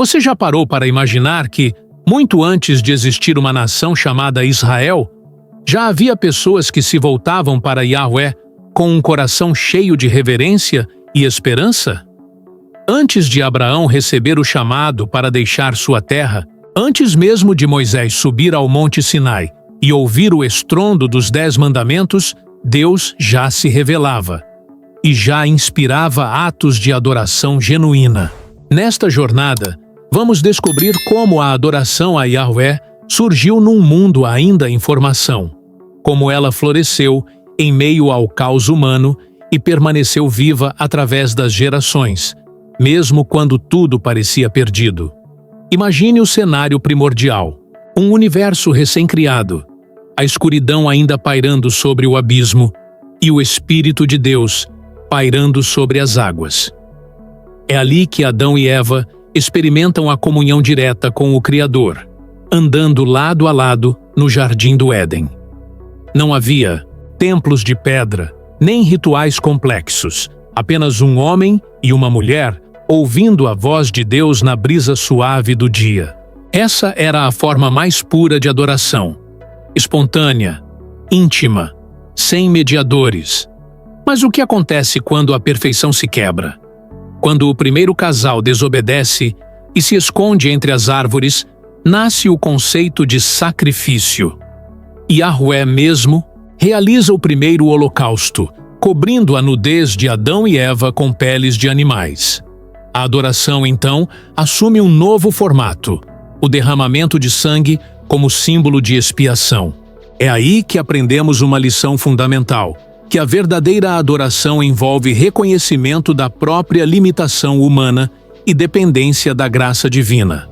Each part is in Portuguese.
Você já parou para imaginar que, muito antes de existir uma nação chamada Israel, já havia pessoas que se voltavam para Yahweh com um coração cheio de reverência e esperança? Antes de Abraão receber o chamado para deixar sua terra, antes mesmo de Moisés subir ao Monte Sinai e ouvir o estrondo dos 10 mandamentos, Deus já se revelava e já inspirava atos de adoração genuína. Nesta jornada, vamos descobrir como a adoração a Yahweh surgiu num mundo ainda em formação, como ela floresceu em meio ao caos humano e permaneceu viva através das gerações, mesmo quando tudo parecia perdido. Imagine o cenário primordial: um universo recém-criado, a escuridão ainda pairando sobre o abismo e o Espírito de Deus pairando sobre as águas. É ali que Adão e Eva experimentam a comunhão direta com o Criador, andando lado a lado no Jardim do Éden. Não havia templos de pedra, nem rituais complexos, apenas um homem e uma mulher ouvindo a voz de Deus na brisa suave do dia. Essa era a forma mais pura de adoração, espontânea, íntima, sem mediadores. Mas o que acontece quando a perfeição se quebra? Quando o primeiro casal desobedece e se esconde entre as árvores, nasce o conceito de sacrifício. Yahweh mesmo realiza o primeiro holocausto, cobrindo a nudez de Adão e Eva com peles de animais. A adoração, então, assume um novo formato, o derramamento de sangue como símbolo de expiação. É aí que aprendemos uma lição fundamental, que a verdadeira adoração envolve reconhecimento da própria limitação humana e dependência da graça divina.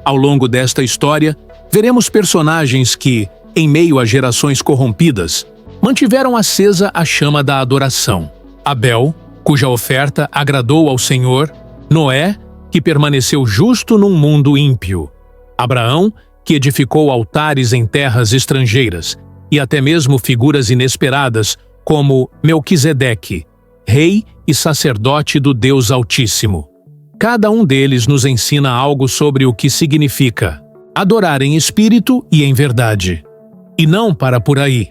Ao longo desta história, veremos personagens que, em meio a gerações corrompidas, mantiveram acesa a chama da adoração. Abel, cuja oferta agradou ao Senhor; Noé, que permaneceu justo num mundo ímpio; Abraão, que edificou altares em terras estrangeiras; e até mesmo figuras inesperadas como Melquisedeque, rei e sacerdote do Deus Altíssimo. Cada um deles nos ensina algo sobre o que significa adorar em espírito e em verdade. E não para por aí.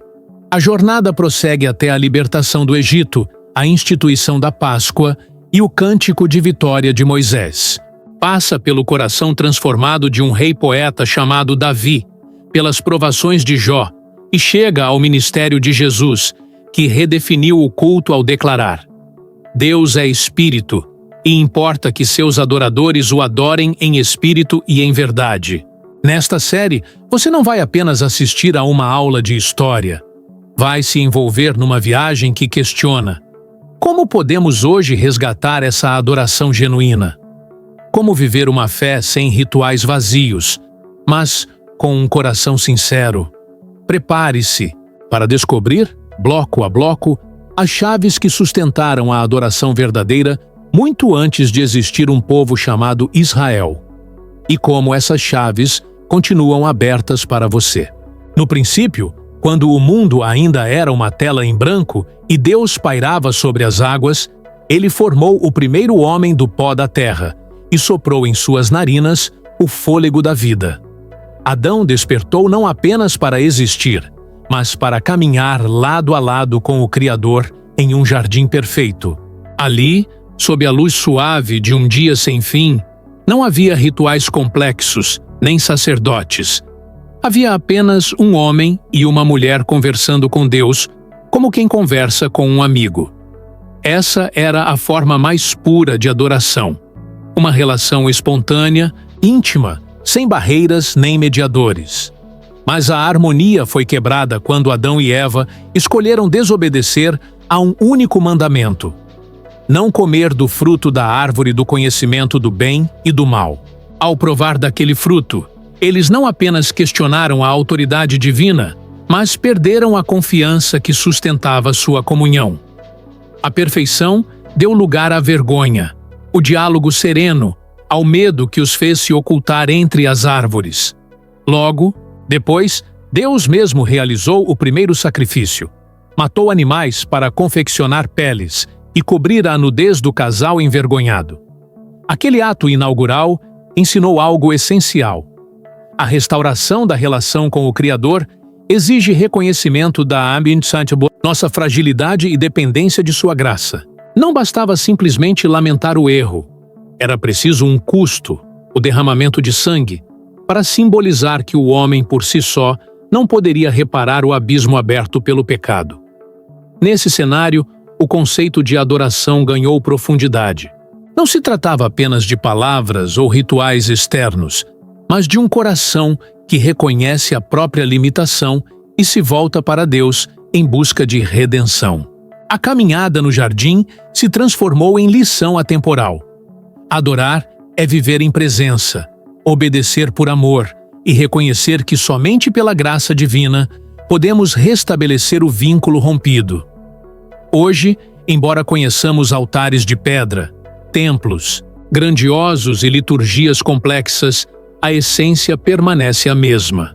A jornada prossegue até a libertação do Egito, a instituição da Páscoa e o cântico de vitória de Moisés. Passa pelo coração transformado de um rei-poeta chamado Davi, pelas provações de Jó, e chega ao ministério de Jesus, que redefiniu o culto ao declarar: Deus é espírito, e importa que seus adoradores o adorem em espírito e em verdade. Nesta série, você não vai apenas assistir a uma aula de história. Vai se envolver numa viagem que questiona: como podemos hoje resgatar essa adoração genuína? Como viver uma fé sem rituais vazios, mas com um coração sincero? Prepare-se para descobrir, bloco a bloco, as chaves que sustentaram a adoração verdadeira muito antes de existir um povo chamado Israel, e como essas chaves continuam abertas para você. No princípio, quando o mundo ainda era uma tela em branco e Deus pairava sobre as águas, ele formou o primeiro homem do pó da terra e soprou em suas narinas o fôlego da vida. Adão despertou não apenas para existir, mas para caminhar lado a lado com o Criador em um jardim perfeito. Ali, sob a luz suave de um dia sem fim, não havia rituais complexos, nem sacerdotes. Havia apenas um homem e uma mulher conversando com Deus, como quem conversa com um amigo. Essa era a forma mais pura de adoração. Uma relação espontânea, íntima, sem barreiras nem mediadores. Mas a harmonia foi quebrada quando Adão e Eva escolheram desobedecer a um único mandamento: não comer do fruto da árvore do conhecimento do bem e do mal. Ao provar daquele fruto, eles não apenas questionaram a autoridade divina, mas perderam a confiança que sustentava sua comunhão. A perfeição deu lugar à vergonha, o diálogo sereno, ao medo que os fez se ocultar entre as árvores. Logo, depois, Deus mesmo realizou o primeiro sacrifício. Matou animais para confeccionar peles e cobrir a nudez do casal envergonhado. Aquele ato inaugural ensinou algo essencial. A restauração da relação com o Criador exige reconhecimento da nossa fragilidade e dependência de sua graça. Não bastava simplesmente lamentar o erro. Era preciso um custo, o derramamento de sangue, para simbolizar que o homem por si só não poderia reparar o abismo aberto pelo pecado. Nesse cenário, o conceito de adoração ganhou profundidade. Não se tratava apenas de palavras ou rituais externos, mas de um coração que reconhece a própria limitação e se volta para Deus em busca de redenção. A caminhada no jardim se transformou em lição atemporal. Adorar é viver em presença, obedecer por amor e reconhecer que somente pela graça divina podemos restabelecer o vínculo rompido. Hoje, embora conheçamos altares de pedra, templos grandiosos e liturgias complexas, a essência permanece a mesma.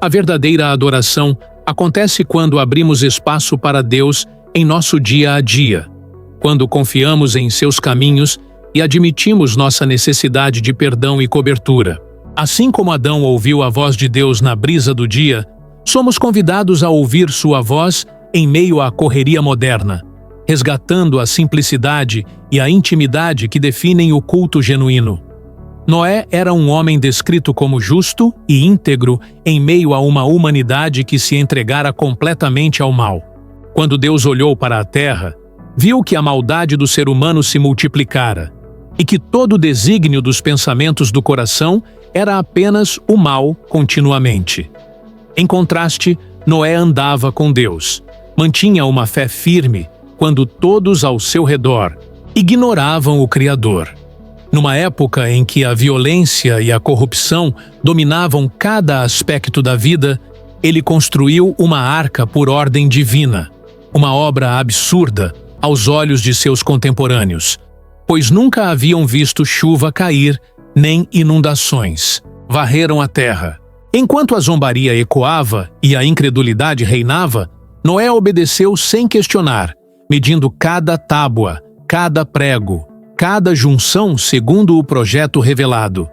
A verdadeira adoração acontece quando abrimos espaço para Deus em nosso dia a dia, quando confiamos em seus caminhos e admitimos nossa necessidade de perdão e cobertura. Assim como Adão ouviu a voz de Deus na brisa do dia, somos convidados a ouvir sua voz em meio à correria moderna, resgatando a simplicidade e a intimidade que definem o culto genuíno. Noé era um homem descrito como justo e íntegro em meio a uma humanidade que se entregara completamente ao mal. Quando Deus olhou para a terra, viu que a maldade do ser humano se multiplicara e que todo o desígnio dos pensamentos do coração era apenas o mal continuamente. Em contraste, Noé andava com Deus, mantinha uma fé firme quando todos ao seu redor ignoravam o Criador. Numa época em que a violência e a corrupção dominavam cada aspecto da vida, ele construiu uma arca por ordem divina, uma obra absurda aos olhos de seus contemporâneos, pois nunca haviam visto chuva cair nem inundações. Varreram a terra. Enquanto a zombaria ecoava e a incredulidade reinava, Noé obedeceu sem questionar, medindo cada tábua, cada prego, cada junção segundo o projeto revelado.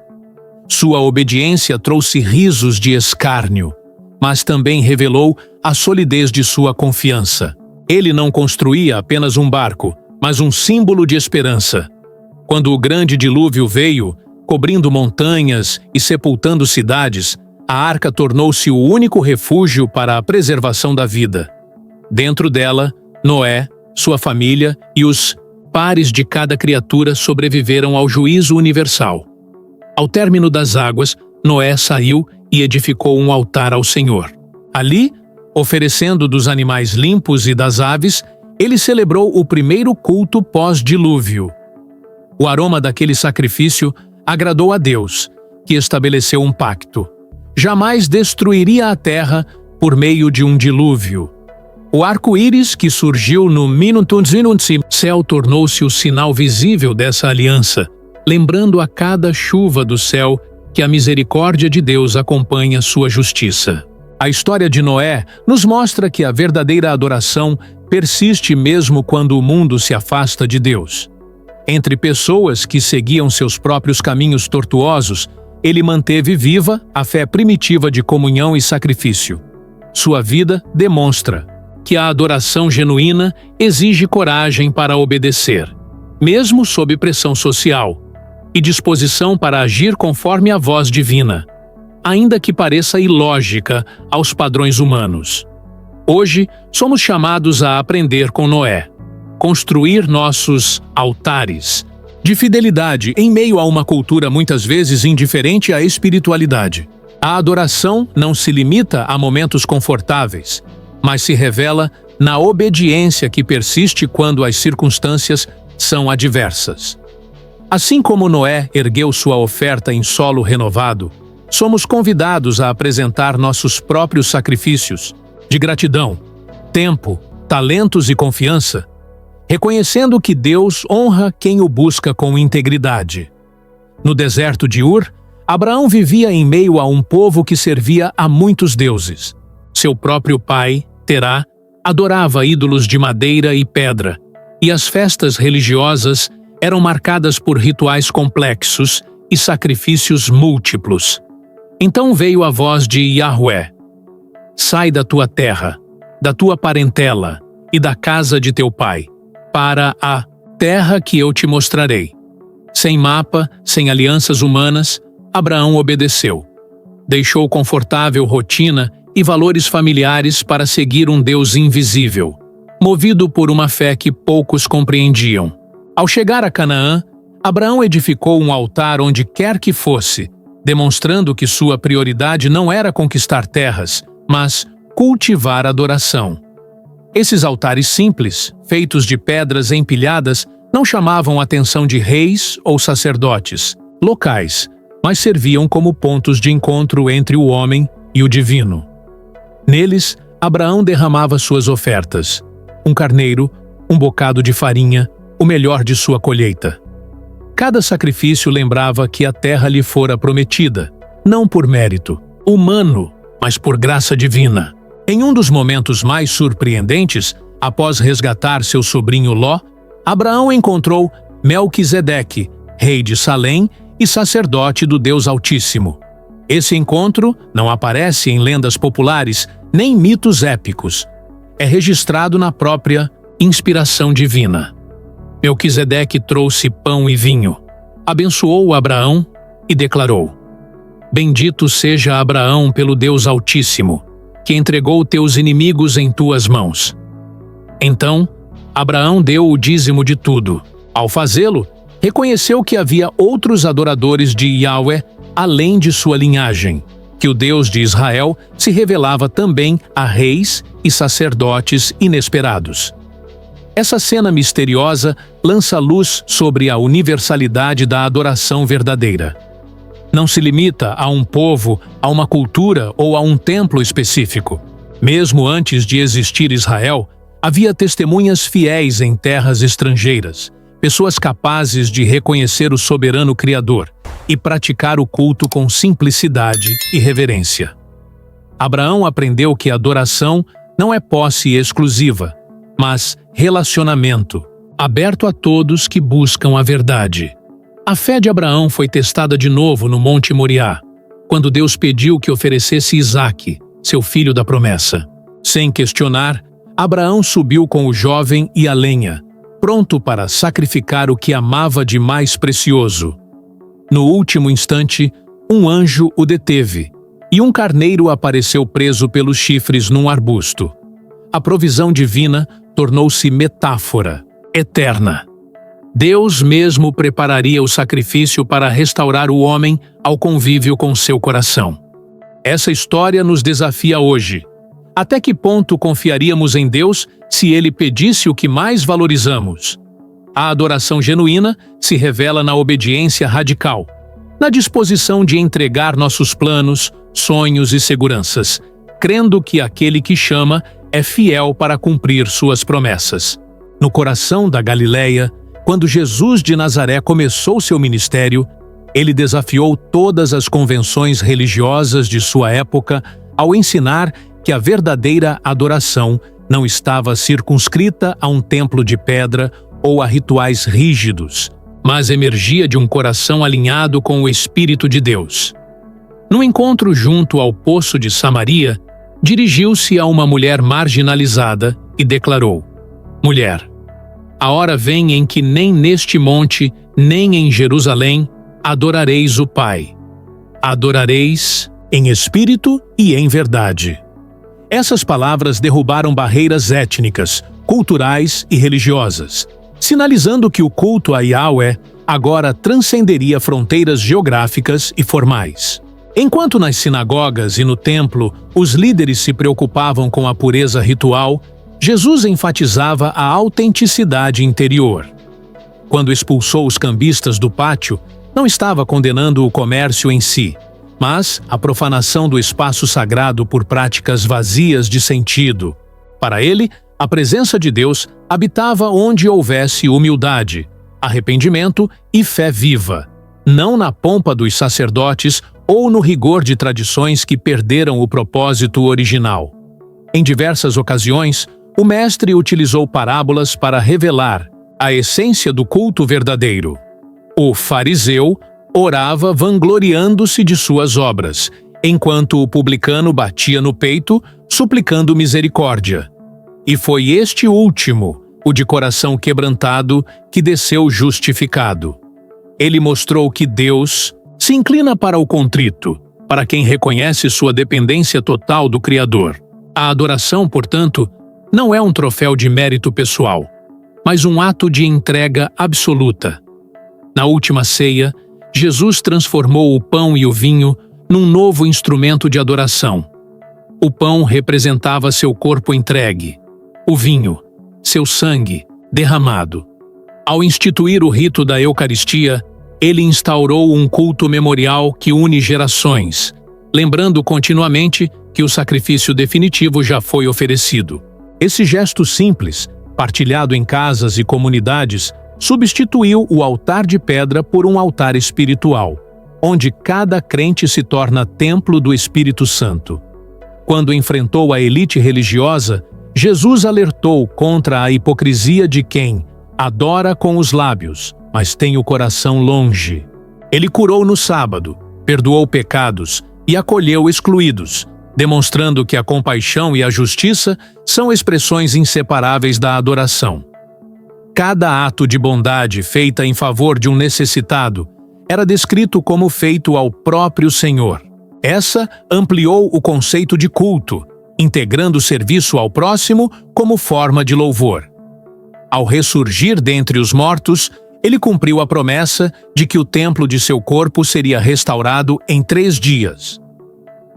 Sua obediência trouxe risos de escárnio, mas também revelou a solidez de sua confiança. Ele não construía apenas um barco, mas um símbolo de esperança. Quando o grande dilúvio veio, cobrindo montanhas e sepultando cidades, a arca tornou-se o único refúgio para a preservação da vida. Dentro dela, Noé, sua família e os pares de cada criatura sobreviveram ao juízo universal. Ao término das águas, Noé saiu e edificou um altar ao Senhor. Ali, oferecendo dos animais limpos e das aves, ele celebrou o primeiro culto pós-dilúvio. O aroma daquele sacrifício agradou a Deus, que estabeleceu um pacto. Jamais destruiria a terra por meio de um dilúvio. O arco-íris que surgiu no céu tornou-se o sinal visível dessa aliança, lembrando a cada chuva do céu que a misericórdia de Deus acompanha sua justiça. A história de Noé nos mostra que a verdadeira adoração persiste mesmo quando o mundo se afasta de Deus. Entre pessoas que seguiam seus próprios caminhos tortuosos, ele manteve viva a fé primitiva de comunhão e sacrifício. Sua vida demonstra que a adoração genuína exige coragem para obedecer, mesmo sob pressão social, e disposição para agir conforme a voz divina, ainda que pareça ilógica aos padrões humanos. Hoje, somos chamados a aprender com Noé, construir nossos altares de fidelidade em meio a uma cultura muitas vezes indiferente à espiritualidade. A adoração não se limita a momentos confortáveis, mas se revela na obediência que persiste quando as circunstâncias são adversas. Assim como Noé ergueu sua oferta em solo renovado, somos convidados a apresentar nossos próprios sacrifícios de gratidão, tempo, talentos e confiança, reconhecendo que Deus honra quem o busca com integridade. No deserto de Ur, Abraão vivia em meio a um povo que servia a muitos deuses. Seu próprio pai, Terá, adorava ídolos de madeira e pedra, e as festas religiosas eram marcadas por rituais complexos e sacrifícios múltiplos. Então veio a voz de Yahweh: sai da tua terra, da tua parentela e da casa de teu pai, para a terra que eu te mostrarei. Sem mapa, sem alianças humanas, Abraão obedeceu. Deixou confortável rotina e valores familiares para seguir um Deus invisível, movido por uma fé que poucos compreendiam. Ao chegar a Canaã, Abraão edificou um altar onde quer que fosse, demonstrando que sua prioridade não era conquistar terras, mas cultivar adoração. Esses altares simples, feitos de pedras empilhadas, não chamavam a atenção de reis ou sacerdotes locais, mas serviam como pontos de encontro entre o homem e o divino. Neles, Abraão derramava suas ofertas: um carneiro, um bocado de farinha, o melhor de sua colheita. Cada sacrifício lembrava que a terra lhe fora prometida, não por mérito humano, mas por graça divina. Em um dos momentos mais surpreendentes, após resgatar seu sobrinho Ló, Abraão encontrou Melquisedeque, rei de Salém e sacerdote do Deus Altíssimo. Esse encontro não aparece em lendas populares nem mitos épicos. É registrado na própria inspiração divina. Melquisedeque trouxe pão e vinho, abençoou Abraão e declarou: bendito seja Abraão pelo Deus Altíssimo, que entregou teus inimigos em tuas mãos. Então, Abraão deu o dízimo de tudo. Ao fazê-lo, reconheceu que havia outros adoradores de Yahweh além de sua linhagem, que o Deus de Israel se revelava também a reis e sacerdotes inesperados. Essa cena misteriosa lança luz sobre a universalidade da adoração verdadeira. Não se limita a um povo, a uma cultura ou a um templo específico. Mesmo antes de existir Israel, havia testemunhas fiéis em terras estrangeiras, pessoas capazes de reconhecer o soberano Criador e praticar o culto com simplicidade e reverência. Abraão aprendeu que a adoração não é posse exclusiva, mas relacionamento, aberto a todos que buscam a verdade. A fé de Abraão foi testada de novo no Monte Moriá, quando Deus pediu que oferecesse Isaque, seu filho da promessa. Sem questionar, Abraão subiu com o jovem e a lenha, pronto para sacrificar o que amava de mais precioso. No último instante, um anjo o deteve, e um carneiro apareceu preso pelos chifres num arbusto. A provisão divina tornou-se metáfora, eterna. Deus mesmo prepararia o sacrifício para restaurar o homem ao convívio com seu coração. Essa história nos desafia hoje. Até que ponto confiaríamos em Deus se Ele pedisse o que mais valorizamos? A adoração genuína se revela na obediência radical, na disposição de entregar nossos planos, sonhos e seguranças, crendo que aquele que chama é fiel para cumprir suas promessas. No coração da Galileia, quando Jesus de Nazaré começou seu ministério, ele desafiou todas as convenções religiosas de sua época ao ensinar que a verdadeira adoração não estava circunscrita a um templo de pedra ou a rituais rígidos, mas emergia de um coração alinhado com o Espírito de Deus. No encontro junto ao poço de Samaria, dirigiu-se a uma mulher marginalizada e declarou: mulher, a hora vem em que nem neste monte, nem em Jerusalém, adorareis o Pai. Adorareis em espírito e em verdade. Essas palavras derrubaram barreiras étnicas, culturais e religiosas, sinalizando que o culto a Yahweh agora transcenderia fronteiras geográficas e formais. Enquanto nas sinagogas e no templo os líderes se preocupavam com a pureza ritual, Jesus enfatizava a autenticidade interior. Quando expulsou os cambistas do pátio, não estava condenando o comércio em si, mas a profanação do espaço sagrado por práticas vazias de sentido. Para ele, a presença de Deus habitava onde houvesse humildade, arrependimento e fé viva, não na pompa dos sacerdotes ou no rigor de tradições que perderam o propósito original. Em diversas ocasiões, o mestre utilizou parábolas para revelar a essência do culto verdadeiro. O fariseu, orava vangloriando-se de suas obras, enquanto o publicano batia no peito, suplicando misericórdia. E foi este último, o de coração quebrantado, que desceu justificado. Ele mostrou que Deus se inclina para o contrito, para quem reconhece sua dependência total do Criador. A adoração, portanto, não é um troféu de mérito pessoal, mas um ato de entrega absoluta. Na última ceia, Jesus transformou o pão e o vinho num novo instrumento de adoração. O pão representava seu corpo entregue, o vinho, seu sangue derramado. Ao instituir o rito da Eucaristia, ele instaurou um culto memorial que une gerações, lembrando continuamente que o sacrifício definitivo já foi oferecido. Esse gesto simples, partilhado em casas e comunidades, substituiu o altar de pedra por um altar espiritual, onde cada crente se torna templo do Espírito Santo. Quando enfrentou a elite religiosa, Jesus alertou contra a hipocrisia de quem adora com os lábios, mas tem o coração longe. Ele curou no sábado, perdoou pecados e acolheu excluídos, demonstrando que a compaixão e a justiça são expressões inseparáveis da adoração. Cada ato de bondade feita em favor de um necessitado era descrito como feito ao próprio Senhor. Essa ampliou o conceito de culto, integrando o serviço ao próximo como forma de louvor. Ao ressurgir dentre os mortos, ele cumpriu a promessa de que o templo de seu corpo seria restaurado em 3 dias.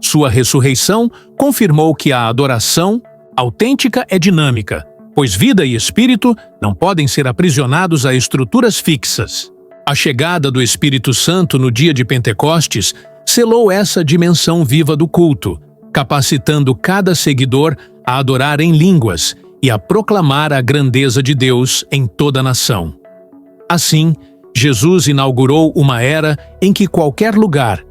Sua ressurreição confirmou que a adoração autêntica é dinâmica, pois vida e espírito não podem ser aprisionados a estruturas fixas. A chegada do Espírito Santo no dia de Pentecostes selou essa dimensão viva do culto, capacitando cada seguidor a adorar em línguas e a proclamar a grandeza de Deus em toda a nação. Assim, Jesus inaugurou uma era em que qualquer lugar,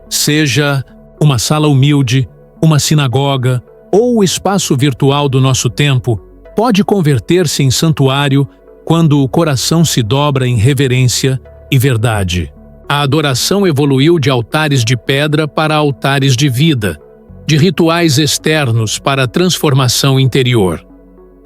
seja uma sala humilde, uma sinagoga ou o espaço virtual do nosso tempo, pode converter-se em santuário quando o coração se dobra em reverência e verdade. A adoração evoluiu de altares de pedra para altares de vida, de rituais externos para a transformação interior.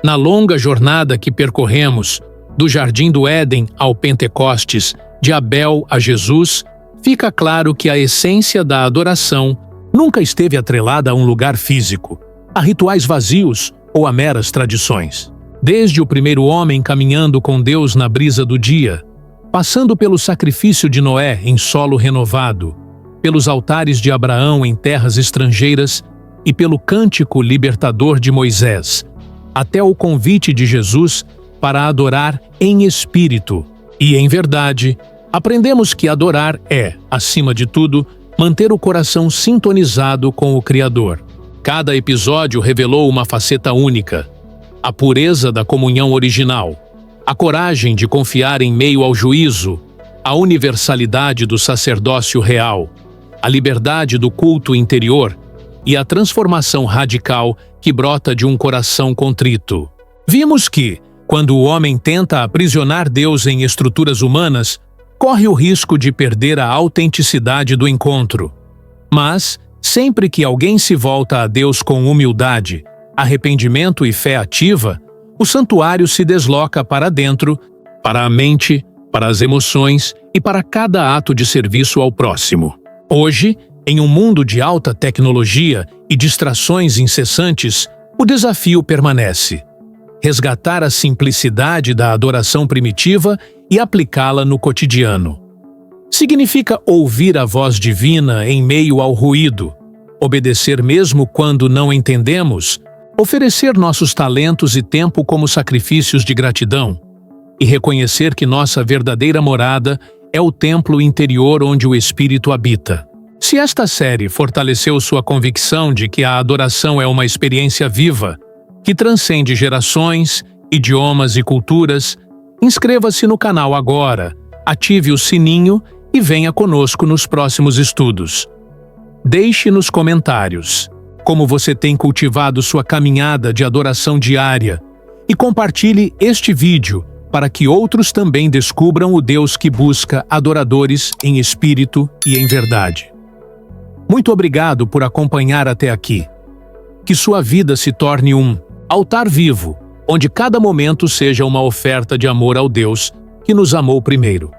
Na longa jornada que percorremos, do Jardim do Éden ao Pentecostes, de Abel a Jesus, fica claro que a essência da adoração nunca esteve atrelada a um lugar físico, a rituais vazios ou a meras tradições. Desde o primeiro homem caminhando com Deus na brisa do dia, passando pelo sacrifício de Noé em solo renovado, pelos altares de Abraão em terras estrangeiras e pelo cântico libertador de Moisés, até o convite de Jesus para adorar em espírito e em verdade, aprendemos que adorar é, acima de tudo, manter o coração sintonizado com o Criador. Cada episódio revelou uma faceta única: a pureza da comunhão original, a coragem de confiar em meio ao juízo, a universalidade do sacerdócio real, a liberdade do culto interior e a transformação radical que brota de um coração contrito. Vimos que, quando o homem tenta aprisionar Deus em estruturas humanas, corre o risco de perder a autenticidade do encontro. Mas, sempre que alguém se volta a Deus com humildade, arrependimento e fé ativa, o santuário se desloca para dentro, para a mente, para as emoções e para cada ato de serviço ao próximo. Hoje, em um mundo de alta tecnologia e distrações incessantes, o desafio permanece: resgatar a simplicidade da adoração primitiva e aplicá-la no cotidiano. Significa ouvir a voz divina em meio ao ruído, obedecer mesmo quando não entendemos, oferecer nossos talentos e tempo como sacrifícios de gratidão e reconhecer que nossa verdadeira morada é o templo interior onde o Espírito habita. Se esta série fortaleceu sua convicção de que a adoração é uma experiência viva, que transcende gerações, idiomas e culturas, inscreva-se no canal agora, ative o sininho e venha conosco nos próximos estudos. Deixe nos comentários como você tem cultivado sua caminhada de adoração diária e compartilhe este vídeo para que outros também descubram o Deus que busca adoradores em espírito e em verdade. Muito obrigado por acompanhar até aqui. Que sua vida se torne um altar vivo, onde cada momento seja uma oferta de amor ao Deus que nos amou primeiro.